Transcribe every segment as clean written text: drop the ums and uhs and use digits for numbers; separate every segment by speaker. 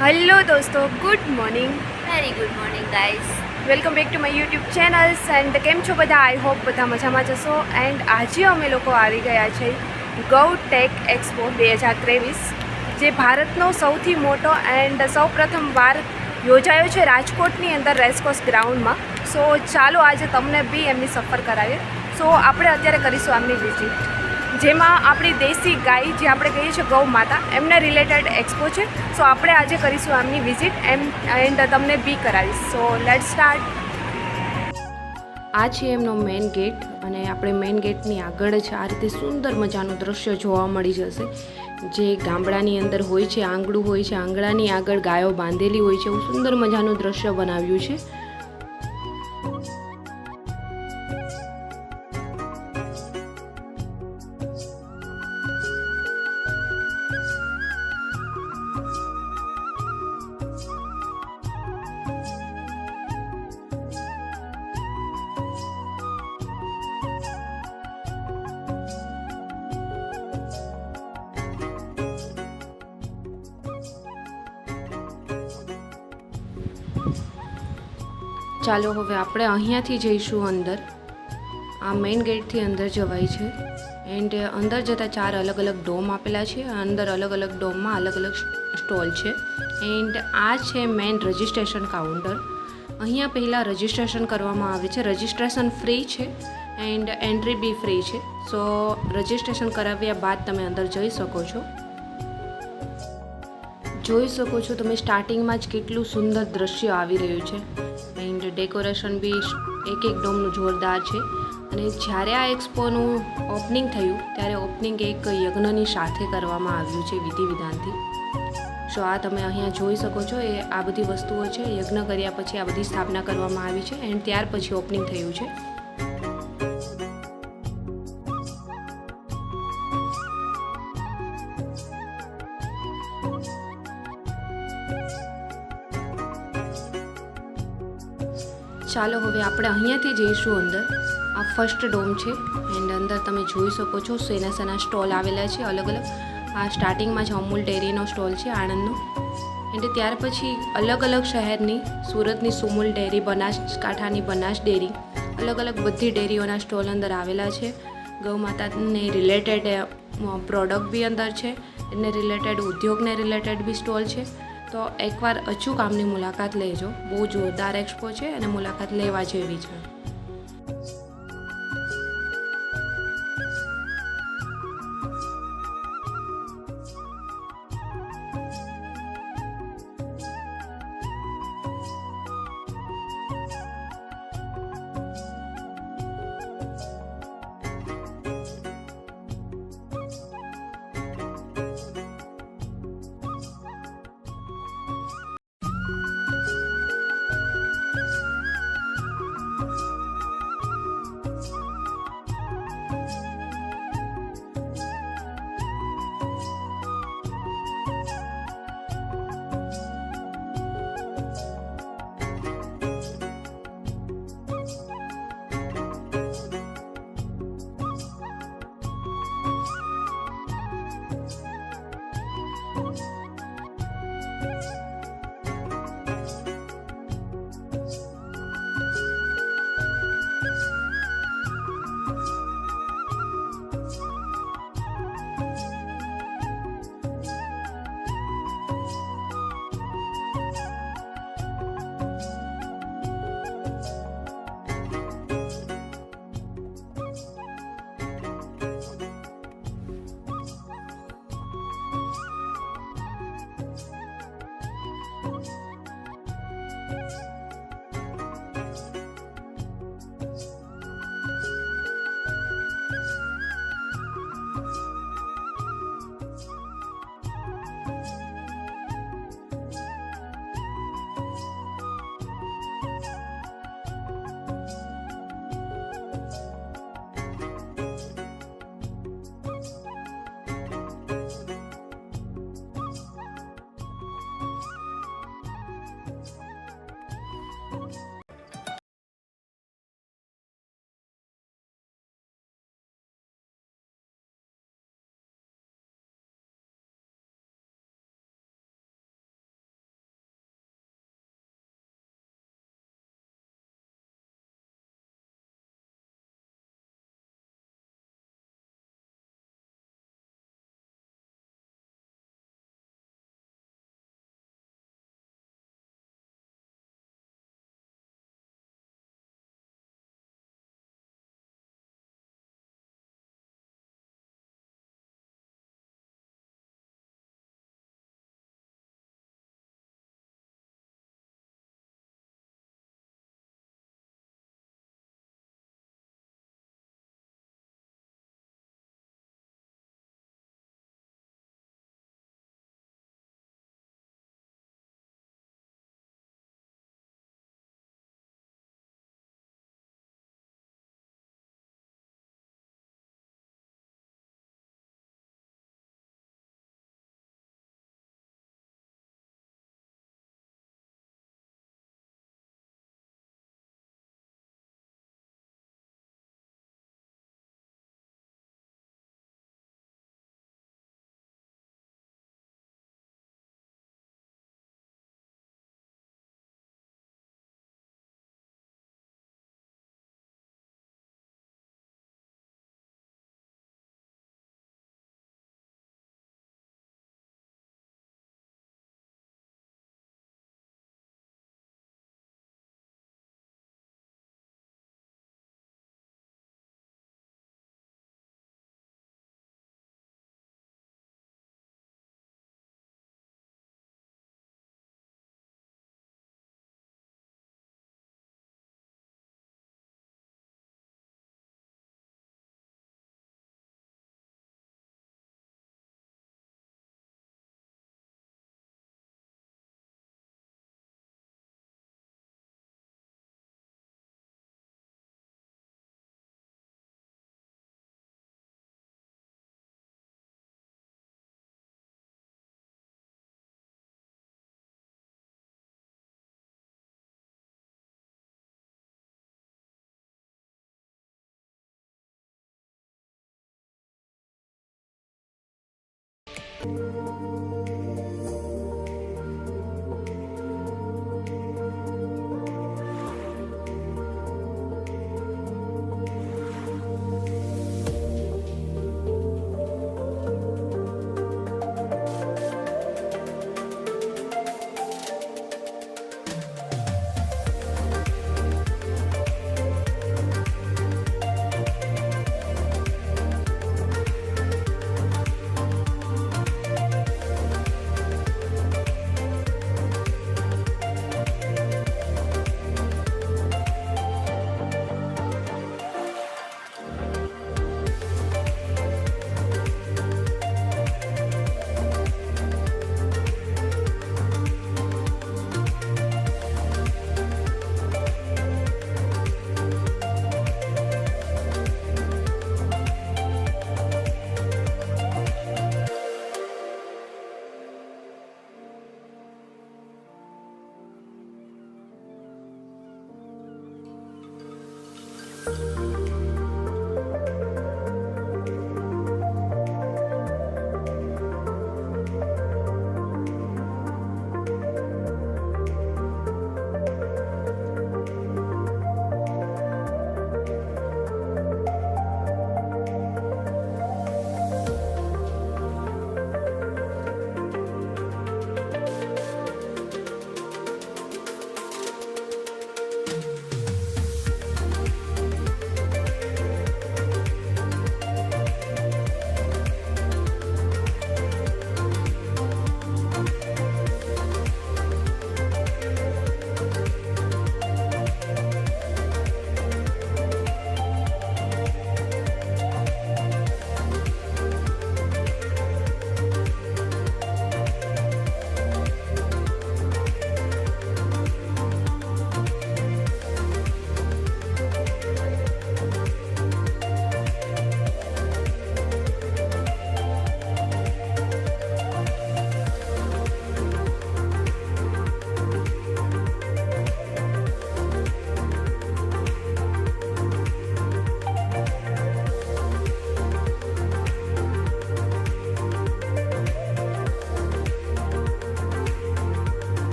Speaker 1: Hello દોસ્તો, good morning.
Speaker 2: Very good morning guys.
Speaker 1: Welcome back to my YouTube channels. And કેમ છો બધા? I hope બધા મજામાં જશો. એન્ડ આજે અમે લોકો આવી ગયા છે ગૌ ટેક એક્સપો 2023, જે ભારતનો સૌથી મોટો એન્ડ સૌપ્રથમવાર યોજાયો છે રાજકોટની અંદર રેસકોર્સ ગ્રાઉન્ડમાં. સો ચાલો આજે તમને બી એમની સફર કરાવીએ. સો આપણે અત્યારે કરીશું આમની વિઝિટ, જેમાં આપણી દેશી ગાય, જે આપણે કહીએ છીએ ગૌ માતા, એમને રિલેટેડ એક્સપો છે. સો આપણે આજે કરીશું આમની વિઝિટ એન્ડ તમને બી કરાવીશ. So let start. આ છે એમનો મેઇન ગેટ, અને આપણે મેઇન ગેટની આગળ જ આ રીતે સુંદર મજાનું દ્રશ્ય જોવા મળી જશે, જે ગામડાની અંદર હોય છે. આંગણું હોય છે, આંગણાની આગળ ગાયો બાંધેલી હોય છે. એવું સુંદર મજાનું દ્રશ્ય બનાવ્યું છે. ચાલો હવે આપણે અહીંયાથી જઈશું અંદર. આ મેઇન ગેટથી અંદર જવાય છે. એન્ડ અંદર જતાં 4 અલગ અલગ ડોમ આપેલા છે. અંદર અલગ અલગ ડોમમાં અલગ અલગ સ્ટોલ છે. એન્ડ આ છે મેઇન રજિસ્ટ્રેશન કાઉન્ટર. અહીંયા પહેલાં રજિસ્ટ્રેશન કરવામાં આવે છે. રજિસ્ટ્રેશન ફ્રી છે એન્ડ એન્ટ્રી બી ફ્રી છે. સો રજિસ્ટ્રેશન કરાવ્યા બાદ તમે અંદર જઈ શકો છો. જોઈ શકો છો તમે સ્ટાર્ટિંગમાં જ કેટલું સુંદર દ્રશ્ય આવી રહ્યું છે. એન્ડ ડેકોરેશન બી એક ડોમનું જોરદાર છે. અને જ્યારે આ એક્સપોનું ઓપનિંગ થયું ત્યારે ઓપનિંગ એક યજ્ઞની સાથે કરવામાં આવ્યું છે, વિધિ વિધાનથી. સો આ તમે અહીંયા જોઈ શકો છો, એ આ બધી વસ્તુઓ છે. યજ્ઞ કર્યા પછી આ બધી સ્થાપના કરવામાં આવી છે એન્ડ ત્યાર પછી ઓપનિંગ થયું છે. ચાલો હવે આપણે અહીંયાથી જઈશું અંદર. આ ફર્સ્ટ ડોમ છે એન્ડ અંદર તમે જોઈ શકો છો સેના સ્ટોલ આવેલા છે અલગ અલગ. આ સ્ટાર્ટિંગમાં જ અમૂલ ડેરીનો સ્ટોલ છે, આણંદનો. એન્ડ ત્યાર પછી અલગ અલગ શહેરની, સુરતની સુમૂલ ડેરી, બનાસકાંઠાની બનાસ ડેરી, અલગ અલગ બધી ડેરીઓના સ્ટોલ અંદર આવેલા છે. ગૌ માતાને રિલેટેડ પ્રોડક્ટ બી અંદર છે, એને રિલેટેડ ઉદ્યોગને રિલેટેડ બી સ્ટોલ છે. તો એકવાર અચૂક આમની મુલાકાત લેજો. બહુ જોરદાર એક્સપો છે અને મુલાકાત લેવા જેવી છે.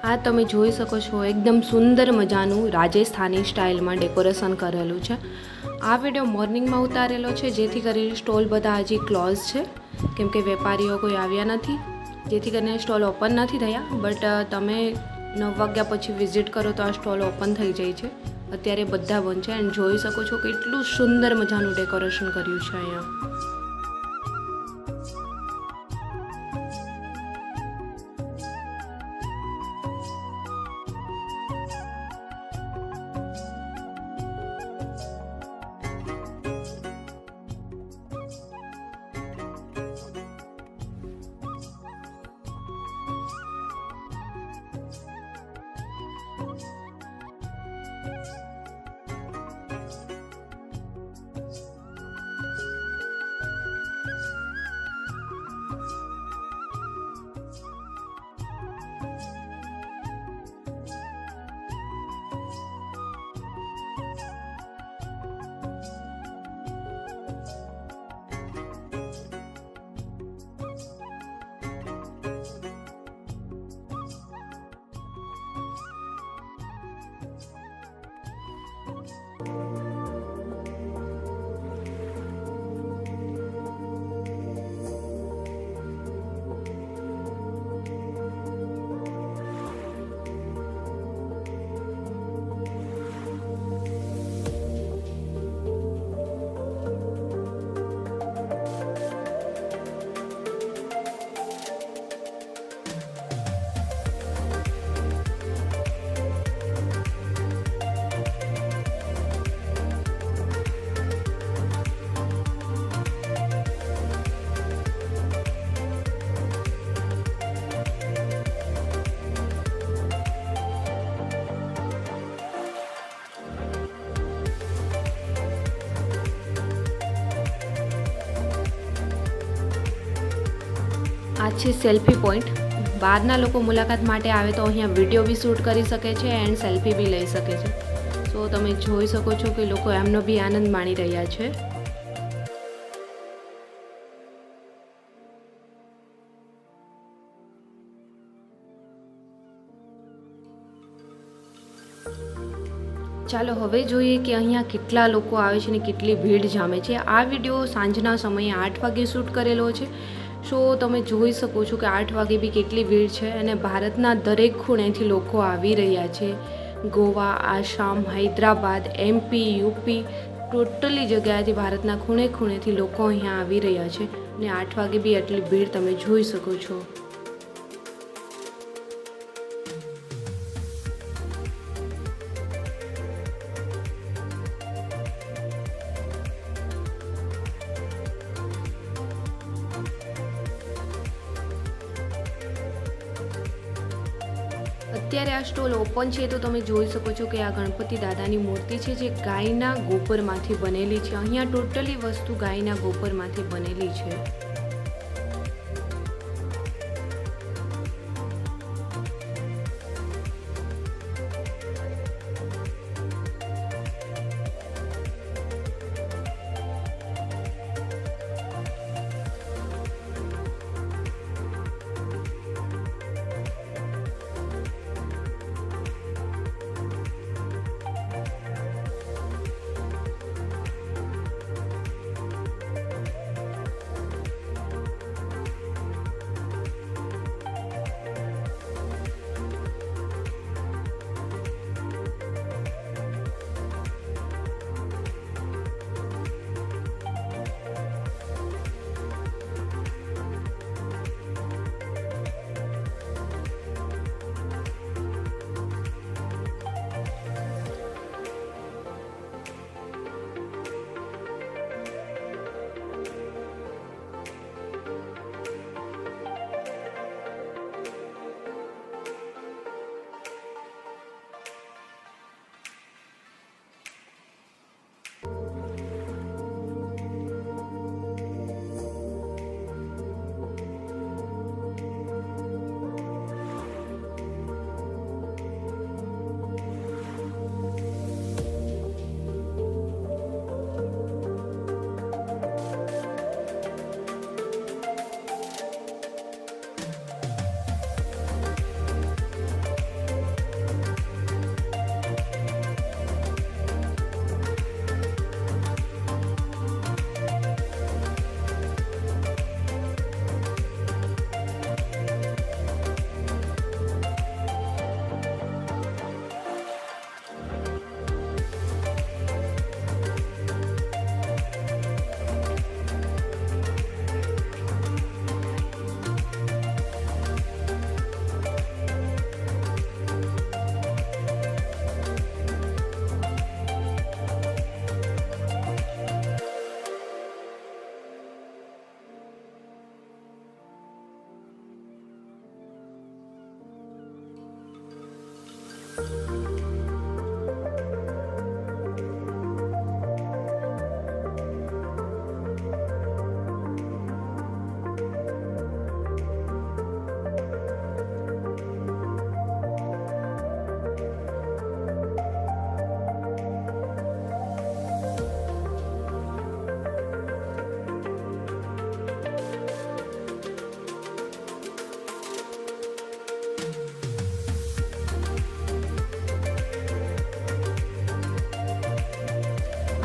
Speaker 1: આ તમે જોઈ શકો છો એકદમ સુંદર મજાનું રાજસ્થાની સ્ટાઇલમાં ડેકોરેશન કરેલું છે. આ વિડીયો મોર્નિંગમાં ઉતારેલો છે, જેથી કરીને સ્ટોલ બધા હજી ક્લોઝ છે, કેમ કે વેપારીઓ કોઈ આવ્યા નથી, જેથી કરીને સ્ટોલ ઓપન નથી થયા. બટ તમે 9 વાગ્યા પછી વિઝિટ કરો તો આ સ્ટોલ ઓપન થઈ જાય છે. અત્યારે બધા બંધ છે એન્ડ જોઈ શકો છો કેટલું સુંદર મજાનું ડેકોરેશન કર્યું છે અહીંયા. છે સેલ્ફી પોઈન્ટ. બહારના લોકો મુલાકાત માટે આવે તો અહીંયા વિડીયો બી શૂટ કરી શકે છે એન્ડ સેલ્ફી બી લઈ શકે છે. તો તમે જોઈ શકો છો કે લોકો એમનો બી આનંદ માણી રહ્યા છે. ચાલો હવે જોઈએ કે અહીંયા કેટલા લોકો આવે છે ને કેટલી ભીડ જામે છે. આ વિડીયો સાંજના સમયે 8 વાગે શૂટ કરેલો છે. સો તમે જોઈ શકો છો કે 8 વાગે બી કેટલી ભીડ છે અને ભારતના દરેક ખૂણેથી લોકો આવી રહ્યા છે. Goa, Assam, Hyderabad, MP, UP totally જગ્યાએથી ભારતના ખૂણે ખૂણેથી લોકો અહીંયા આવી રહ્યા છે અને 8 વાગે બી એટલી ભીડ તમે જોઈ શકો છો. અત્યારે આ સ્ટોલ ઓપન છે તો તમે જોઈ શકો છો કે આ ગણપતિ દાદાની મૂર્તિ છે જે ગાયના ગોબરમાંથી બનેલી છે. અહીંયા ટોટલી વસ્તુ ગાયના ગોબરમાંથી બનેલી છે.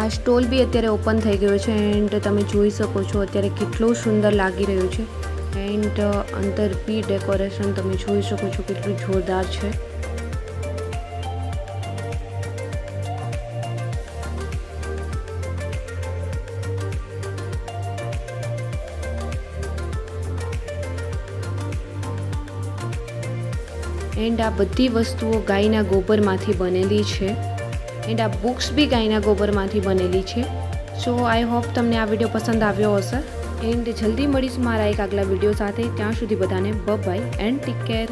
Speaker 1: આ સ્ટોલ બી અત્યારે ઓપન થઈ ગયો છે એન્ડ તમે જોઈ શકો છો અત્યારે કેટલું સુંદર લાગી રહ્યું છે. એન્ડ અંદર બી ડેકોરેશન તમે જોઈ શકો છો કેટલું જોરદાર છે. એન્ડ આ બધી વસ્તુઓ ગાયના ગોબરમાંથી બનેલી છે. એન્ડ આ બુક્સ બી ગાયના ગોબરમાંથી બનેલી છે. સો આઈ હોપ તમને આ વિડીયો પસંદ આવ્યો હશે. એન્ડ જલ્દી મળીશ મારા એક આગલા વિડીયો સાથે. ત્યાં સુધી બધાને બાય એન્ડ ટેક કેર.